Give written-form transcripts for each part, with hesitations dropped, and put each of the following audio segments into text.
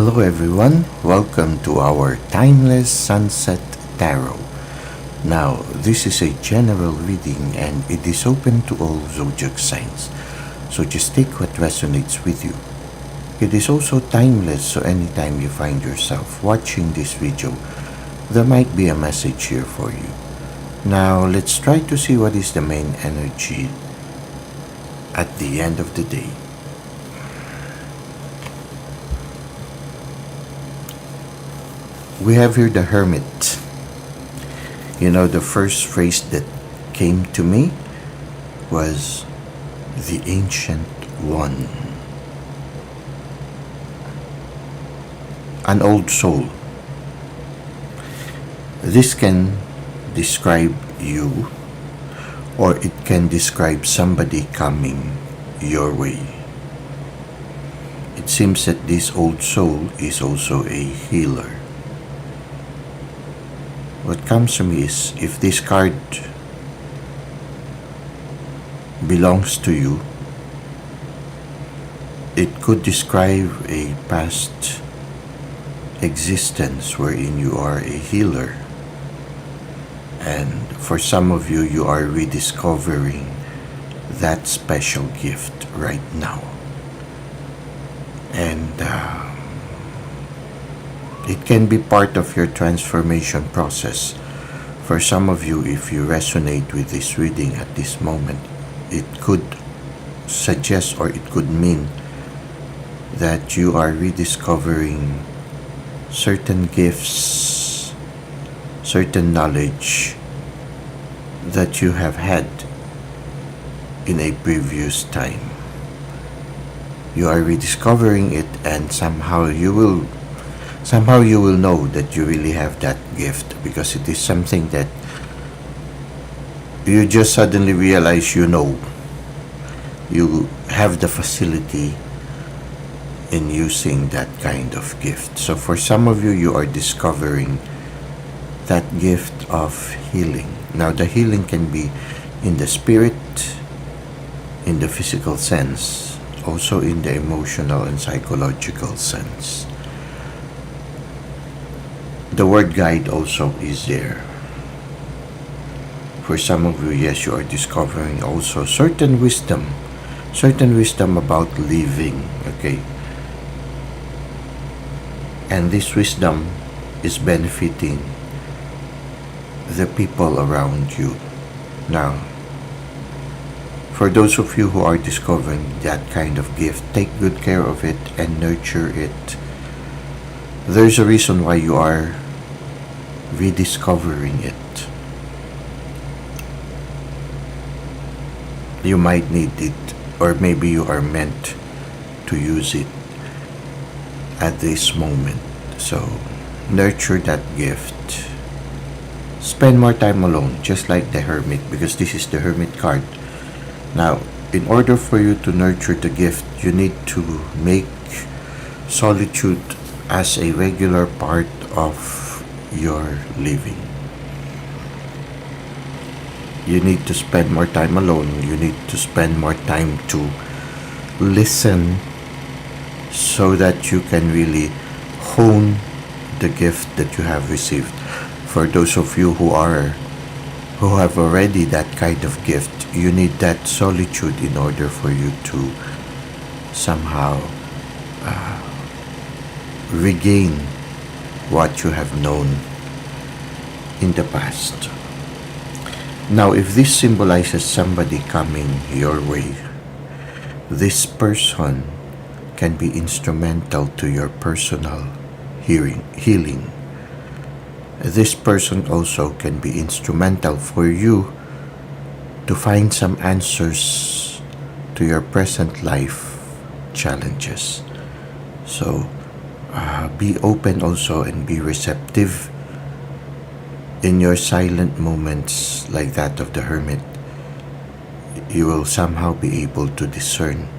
Hello everyone, welcome to our Timeless Sunset Tarot. Now, this is a general reading and it is open to all zodiac signs. So just take what resonates with you. It is also timeless, so anytime you find yourself watching this video, there might be a message here for you. Now, let's try to see what is the main energy at the end of the day. We have here the Hermit. You know, the first phrase that came to me was the Ancient One. An old soul. This can describe you, or it can describe somebody coming your way. It seems that this old soul is also a healer. What comes to me is, if this card belongs to you, it could describe a past existence wherein you are a healer. And for some of you, you are rediscovering that special gift right now. And it can be part of your transformation process. For some of you, if you resonate with this reading at this moment, it could suggest or it could mean that you are rediscovering certain gifts, certain knowledge that you have had in a previous time. You are rediscovering it, and somehow you will know that you really have that gift, because it is something that you just suddenly realize you know. You have the facility in using that kind of gift. So for some of you, you are discovering that gift of healing. Now, the healing can be in the spirit, in the physical sense, also in the emotional and psychological sense. The word guide also is there. For some of you, yes, you are discovering also certain wisdom about living, okay? And this wisdom is benefiting the people around you. Now, for those of you who are discovering that kind of gift, take good care of it and nurture it. There's a reason why you are rediscovering it. You might need it, or maybe you are meant to use it at this moment. So nurture that gift. Spend more time alone, just like the Hermit, because this is the Hermit card. Now, in order for you to nurture the gift, you need to make solitude as a regular part of your living. You need to spend more time alone. You need to spend more time to listen, so that you can really hone the gift that you have received. For those of you who have already that kind of gift, you need that solitude in order for you to somehow regain what you have known in the past. Now, if this symbolizes somebody coming your way, this person can be instrumental to your personal healing. This person also can be instrumental for you to find some answers to your present life challenges. So be open also and be receptive in your silent moments like that of the Hermit. You will somehow be able to discern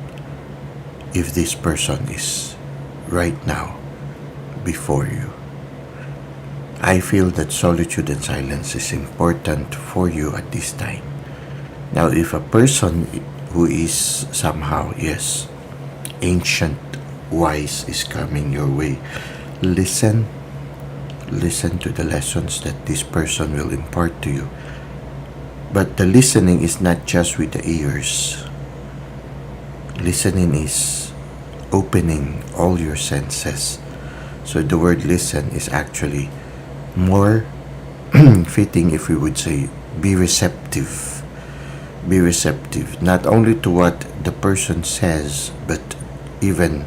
if this person is right now before you. I feel that solitude and silence is important for you at this time. Now, if a person who is somehow, yes, ancient wise is coming your way. Listen to the lessons that this person will impart to you. But the listening is not just with the ears. Listening is opening all your senses. So the word listen is actually more fitting if we would say be receptive. Be receptive, not only to what the person says, but even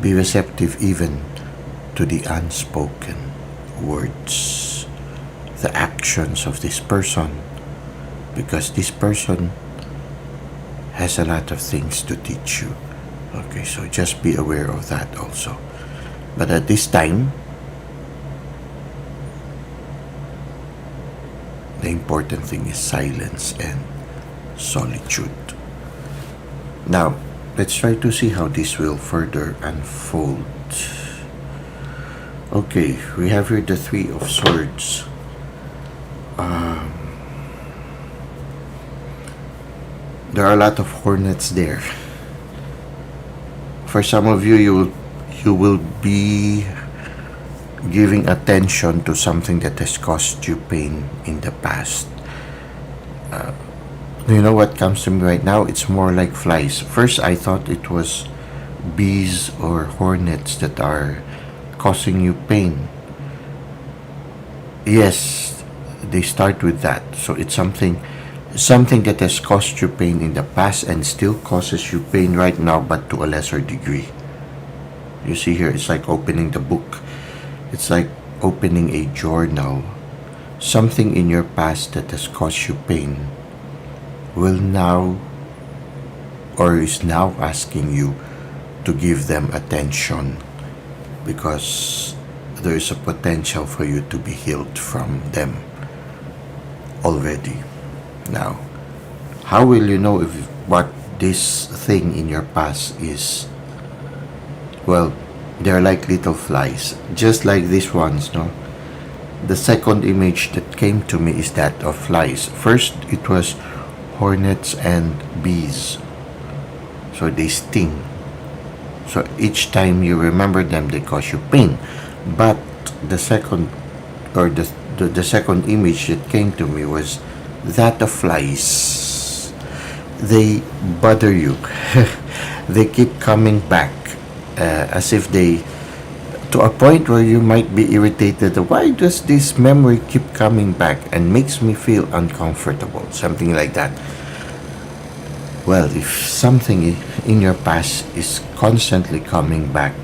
be receptive even to the unspoken words, the actions of this person, because this person has a lot of things to teach you. Okay, so just be aware of that also. But at this time, the important thing is silence and solitude. Now, let's try to see how this will further unfold. Okay, we have here the Three of Swords. There are a lot of hornets there. For some of you, you will be giving attention to something that has caused you pain in the past. You know what comes to me right now? It's more like flies. First, I thought it was bees or hornets that are causing you pain. Yes, they start with that. So it's something that has caused you pain in the past and still causes you pain right now, but to a lesser degree. You see here, it's like opening the book. It's like opening a journal. Something in your past that has caused you pain will now or is now asking you to give them attention, because there is a potential for you to be healed from them already. Now, how will you know if what this thing in your past is? Well, they're like little flies, just like these ones, no? The second image that came to me is that of flies. First, it was hornets and bees. So they sting. So each time you remember them, they cause you pain. But the second second image that came to me was that of flies. They bother you. They keep coming back, as if they, to a point where you might be irritated. Why does this memory keep coming back and makes me feel uncomfortable? Something like that. Well, if something in your past is constantly coming back,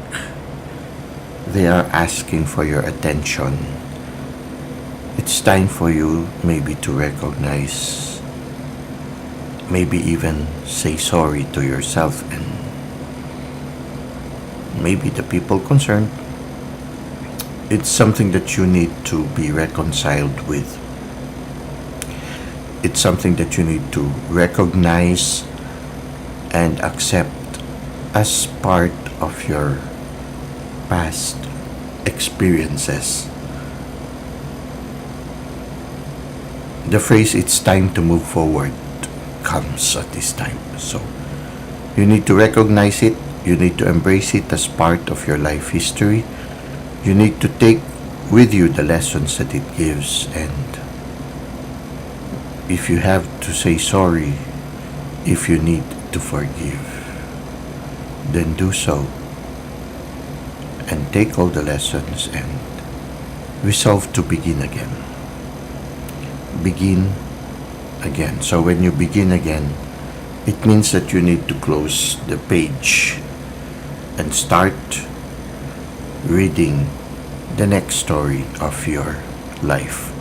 they are asking for your attention. It's time for you maybe to recognize, maybe even say sorry to yourself and maybe the people concerned. It's something that you need to be reconciled with. It's something that you need to recognize and accept as part of your past experiences. The phrase "it's time to move forward" comes at this time. So you need to recognize it. You need to embrace it as part of your life history. You need to take with you the lessons that it gives, and if you have to say sorry, if you need to forgive, then do so and take all the lessons and resolve to begin again. Begin again. So when you begin again, it means that you need to close the page and start reading the next story of your life,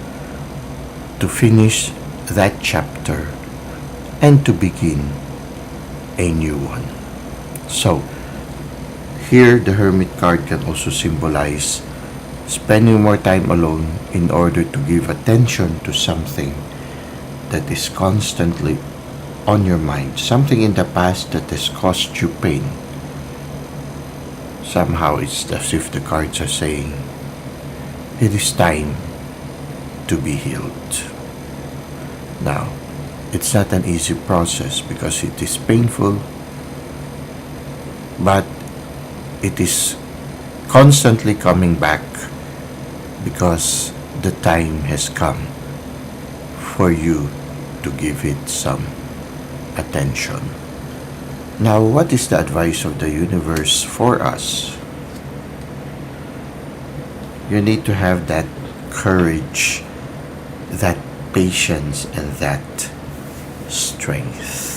to finish that chapter and to begin a new one. So here the Hermit card can also symbolize spending more time alone in order to give attention to something that is constantly on your mind, something in the past that has caused you pain. Somehow it's as if the cards are saying, it is time to be healed. Now, it's not an easy process because it is painful, but It is constantly coming back because the time has come for you to give it some attention. Now, what is the advice of the universe for us? You need to have that courage, that patience, and that strength.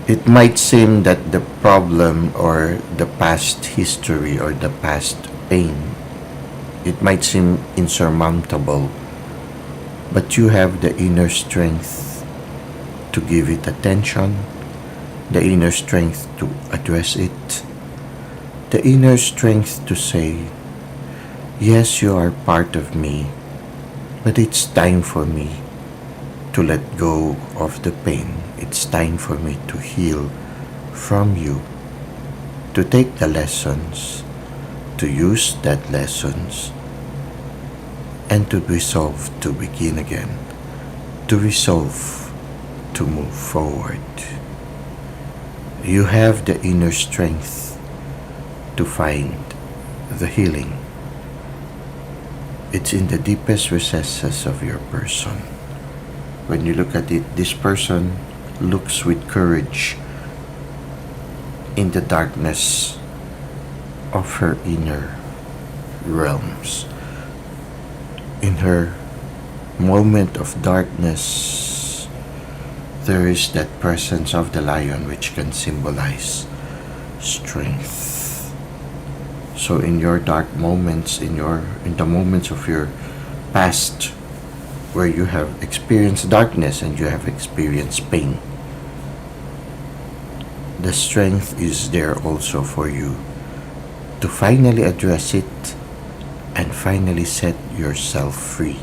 It might seem that the problem or the past history or the past pain, it might seem insurmountable, but you have the inner strength to give it attention, the inner strength to address it, the inner strength to say, yes, you are part of me, but it's time for me to let go of the pain. It's time for me to heal from you, to take the lessons, to use that lessons, and to resolve to begin again, to resolve to move forward. You have the inner strength to find the healing. It's in the deepest recesses of your person. When you look at it, this person looks with courage in the darkness of her inner realms. In her moment of darkness, there is that presence of the lion which can symbolize strength. So in your dark moments, in the moments of your past where you have experienced darkness and you have experienced pain, the strength is there also for you to finally address it and finally set yourself free,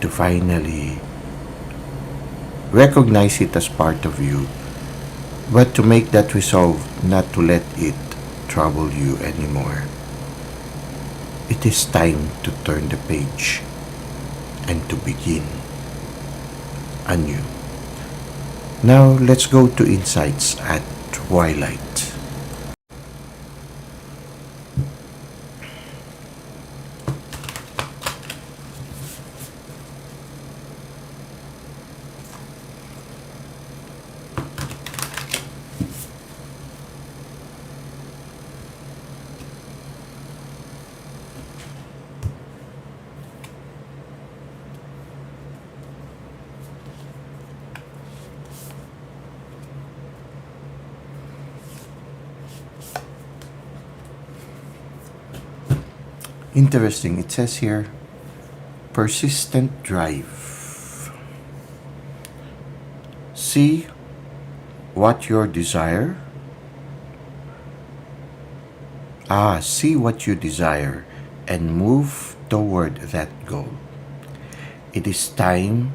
to finally recognize it as part of you, but to make that resolve not to let it trouble you anymore. It is time to turn the page and to begin anew. Now let's go to insights at twilight. Interesting, it says here, persistent drive. See what your desire. See what you desire and move toward that goal. It is time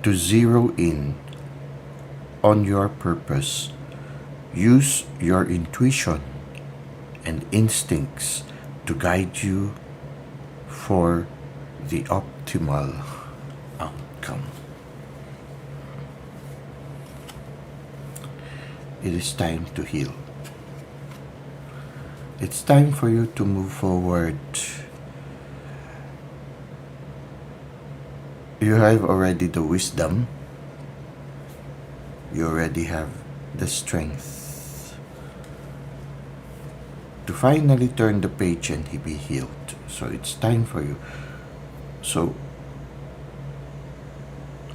to zero in on your purpose. Use your intuition and instincts to guide you for the optimal outcome. It is time to heal. It's time for you to move forward. You have already the wisdom. You already have the strength to finally turn the page and be healed. So it's time for you. So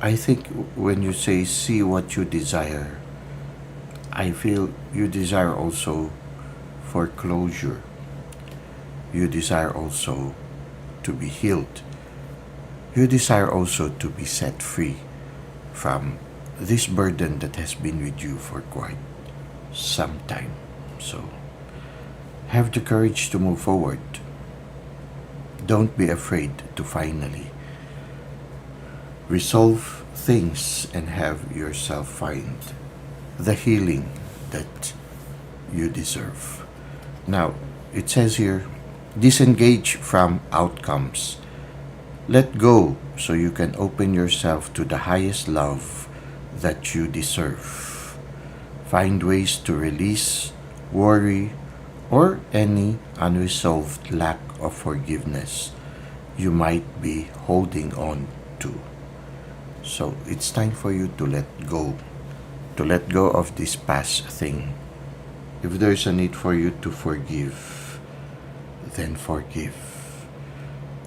I think when you say see what you desire, I feel you desire also for closure. You desire also to be healed. You desire also to be set free from this burden that has been with you for quite some time. So have the courage to move forward. Don't be afraid to finally resolve things and have yourself find the healing that you deserve. Now, it says here, disengage from outcomes. Let go so you can open yourself to the highest love that you deserve. Find ways to release worry or any unresolved lack of forgiveness you might be holding on to. So it's time for you to let go of this past thing. If there's a need for you to forgive, then forgive.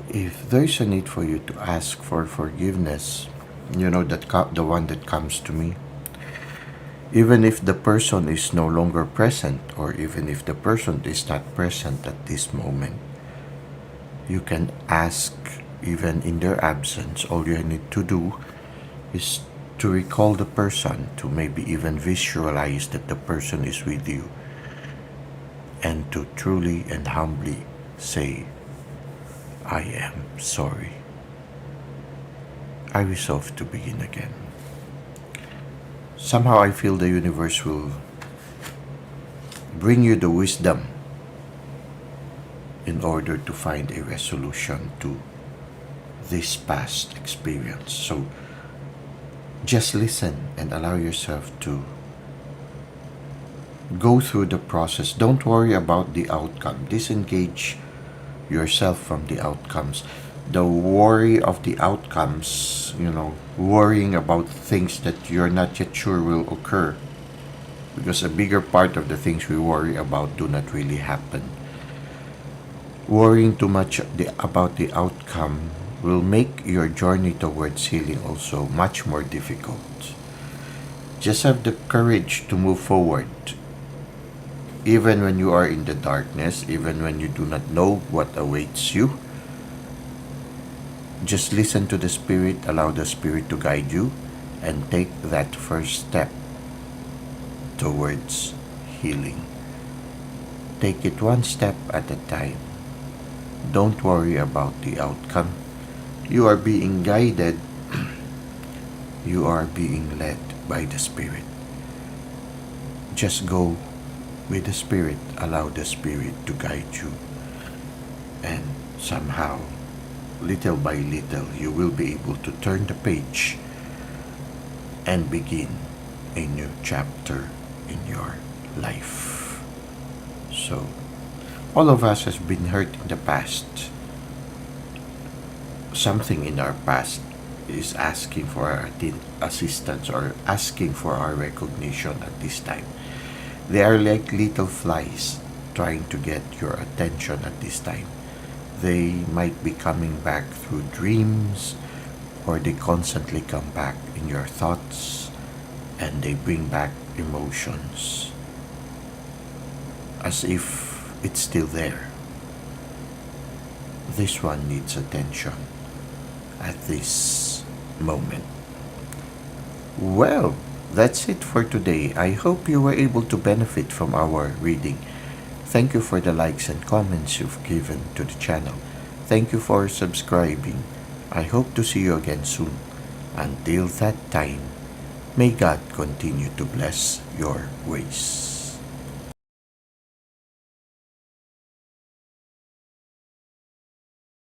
If there's a need for you to ask for forgiveness, the one that comes to me, even if the person is no longer present, or even if the person is not present at this moment, you can ask even in their absence. All you need to do is to recall the person, to maybe even visualize that the person is with you, and to truly and humbly say, I am sorry. I resolve to begin again. Somehow I feel the universe will bring you the wisdom in order to find a resolution to this past experience. So just listen and allow yourself to go through the process. Don't worry about the outcome. Disengage yourself from the outcomes. The worry of the outcomes, worrying about things that you're not yet sure will occur, because a bigger part of the things we worry about do not really happen. Worrying too much about the outcome will make your journey towards healing also much more difficult. Just have the courage to move forward. Even when you are in the darkness, even when you do not know what awaits you, just listen to the Spirit, allow the Spirit to guide you, and take that first step towards healing. Take it one step at a time. Don't worry about the outcome. You are being guided. You are being led by the Spirit. Just go with the Spirit. Allow the Spirit to guide you. And somehow, little by little, you will be able to turn the page and begin a new chapter in your life. So, all of us has been hurt in the past. Something in our past is asking for our assistance or asking for our recognition at this time. They are like little flies trying to get your attention at this time. They might be coming back through dreams, or they constantly come back in your thoughts, and they bring back emotions as if it's still there. This one needs attention at this moment. Well, that's it for today. I hope you were able to benefit from our reading. Thank you for the likes and comments you've given to the channel. Thank you for subscribing. I hope to see you again soon. Until that time, may God continue to bless your ways.